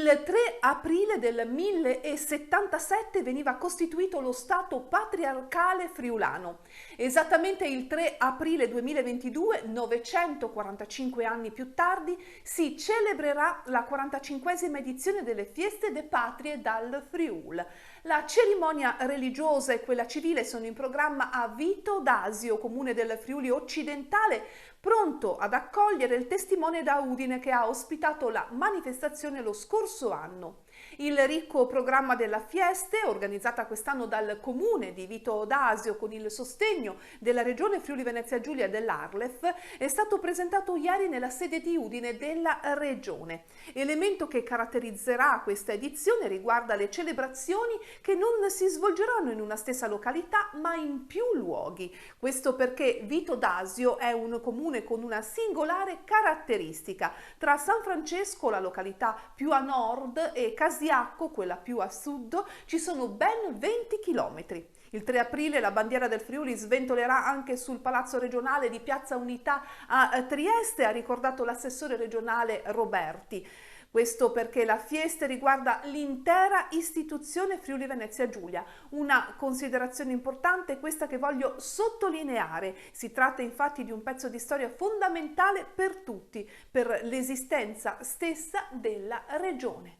Il 3 aprile del 1077 veniva costituito lo Stato patriarcale friulano. Esattamente il 3 aprile 2022, 945 anni più tardi, si celebrerà la 45esima edizione delle Fieste de Patrie dal Friul. La cerimonia religiosa e quella civile sono in programma a Vito d'Asio, comune del Friuli occidentale, pronto ad accogliere il testimone da Udine che ha ospitato la manifestazione lo scorso anno. Il ricco programma della Fieste, organizzata quest'anno dal comune di Vito d'Asio con il sostegno della regione Friuli Venezia Giulia e dell'Arlef, è stato presentato ieri nella sede di Udine della regione. Elemento che caratterizzerà questa edizione riguarda le celebrazioni che non si svolgeranno in una stessa località ma in più luoghi. Questo perché Vito d'Asio è un comune con una singolare caratteristica. Tra San Francesco, la località più a nord, e Casiacco, quella più a sud, ci sono ben 20 chilometri. Il 3 aprile la bandiera del Friuli sventolerà anche sul Palazzo regionale di Piazza Unità a Trieste, ha ricordato l'assessore regionale Roberti. Questo perché la Fieste riguarda l'intera istituzione Friuli Venezia Giulia. Una considerazione importante è questa che voglio sottolineare. Si tratta infatti di un pezzo di storia fondamentale per tutti, per l'esistenza stessa della regione.